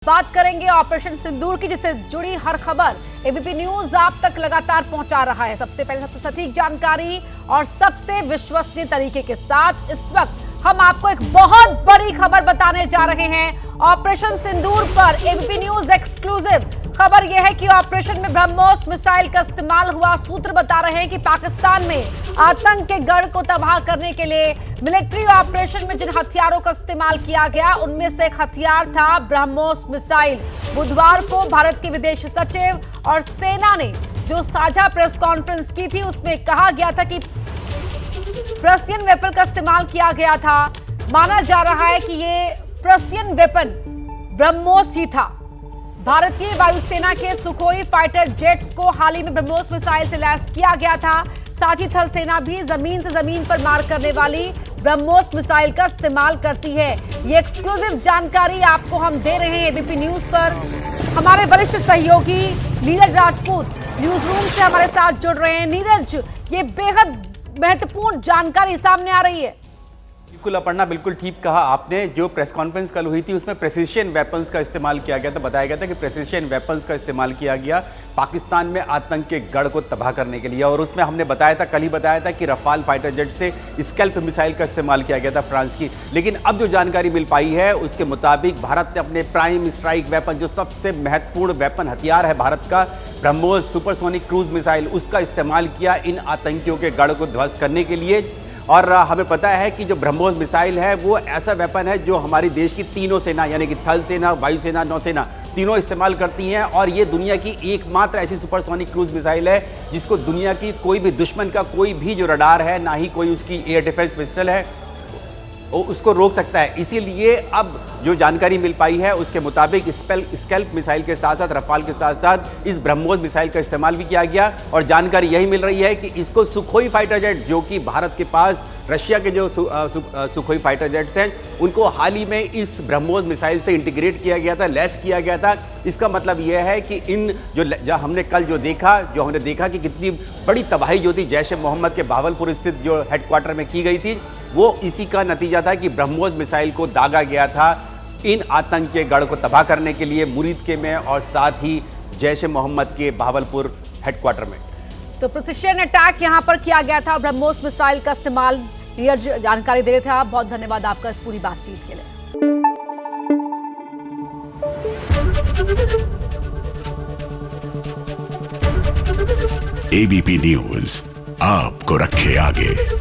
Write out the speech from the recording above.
बात करेंगे ऑपरेशन सिंदूर की, जिससे जुड़ी हर खबर एबीपी न्यूज आप तक लगातार पहुंचा रहा है। सबसे पहले सबसे सटीक जानकारी और सबसे विश्वसनीय तरीके के साथ इस वक्त हम आपको एक बहुत बड़ी खबर बताने जा रहे हैं। ऑपरेशन सिंदूर पर एबीपी न्यूज एक्सक्लूसिव खबर यह है कि ऑपरेशन में ब्रह्मोस मिसाइल का इस्तेमाल हुआ। सूत्र बता रहे हैं कि पाकिस्तान में आतंक के गढ़ को तबाह करने के लिए मिलिट्री ऑपरेशन में जिन हथियारों का इस्तेमाल किया गया उनमें से एक हथियार था ब्रह्मोस मिसाइल। बुधवार को भारत के विदेश सचिव और सेना ने जो साझा प्रेस कॉन्फ्रेंस की थी उसमें कहा गया था कि प्रेसियन वेपन का इस्तेमाल किया गया था। माना जा रहा है कि ये प्रेसियन वेपन ब्रह्मोस ही था। भारतीय वायुसेना के सुखोई फाइटर जेट्स को हाल ही में ब्रह्मोस मिसाइल से लैस किया गया था। साथ ही थल सेना भी जमीन से जमीन पर मार करने वाली ब्रह्मोस मिसाइल का इस्तेमाल करती है। ये एक्सक्लूसिव जानकारी आपको हम दे रहे हैं एबीपी न्यूज पर। हमारे वरिष्ठ सहयोगी नीरज राजपूत न्यूज रूम से हमारे साथ जुड़ रहे हैं। नीरज, ये बेहद महत्वपूर्ण जानकारी सामने आ रही है। बिल्कुल अपर्णा, बिल्कुल ठीक कहा आपने। जो प्रेस कॉन्फ्रेंस कल हुई थी उसमें प्रेसिशन वेपन्स का इस्तेमाल किया गया था। बताया गया था कि प्रेसिशन वेपन्स का इस्तेमाल किया गया पाकिस्तान में आतंक के गढ़ को तबाह करने के लिए। और उसमें हमने बताया था, कल ही बताया था कि रफाल फाइटर जेट से स्कैल्प मिसाइल का इस्तेमाल किया गया था फ्रांस की। लेकिन अब जो जानकारी मिल पाई है उसके मुताबिक भारत ने अपने प्राइम स्ट्राइक वेपन, जो सबसे महत्वपूर्ण वेपन हथियार है भारत का, ब्रह्मोस सुपरसोनिक क्रूज मिसाइल, उसका इस्तेमाल किया इन आतंकियों के गढ़ को ध्वस्त करने के लिए। और हमें पता है कि जो ब्रह्मोस मिसाइल है वो ऐसा वेपन है जो हमारी देश की तीनों सेना यानी कि थल सेना, वायुसेना, नौसेना तीनों इस्तेमाल करती हैं। और ये दुनिया की एकमात्र ऐसी सुपरसोनिक क्रूज मिसाइल है जिसको दुनिया की कोई भी दुश्मन का कोई भी जो रडार है, ना ही कोई उसकी एयर डिफेंस पिस्टल है, वो उसको रोक सकता है। इसीलिए अब जो जानकारी मिल पाई है उसके मुताबिक स्कैल्प मिसाइल के साथ साथ रफाल के साथ साथ इस ब्रह्मोस मिसाइल का इस्तेमाल भी किया गया। और जानकारी यही मिल रही है कि इसको सुखोई फाइटर जेट, जो कि भारत के पास रशिया के जो सुखोई फाइटर जेट्स हैं, उनको हाल ही में इस ब्रह्मोस मिसाइल से इंटीग्रेट किया गया था, लैस किया गया था। इसका मतलब यह है कि इन जो हमने कल जो हमने देखा कि कितनी बड़ी तबाही जो थी जैश ए मोहम्मद के बहावलपुर स्थित जो हेडक्वार्टर में की गई थी, वो इसी का नतीजा था कि ब्रह्मोस मिसाइल को दागा गया था इन आतंक के गढ़ को तबाह करने के लिए मुरीदके में और साथ ही जैश ए मोहम्मद के बहावलपुर हेडक्वार्टर में। तो प्रिसिशन अटैक यहां पर किया गया था, ब्रह्मोस मिसाइल का इस्तेमाल। नीरज जानकारी दे रहे थे आप, बहुत धन्यवाद आपका इस पूरी बातचीत के लिए। एबीपी न्यूज आपको रखे आगे।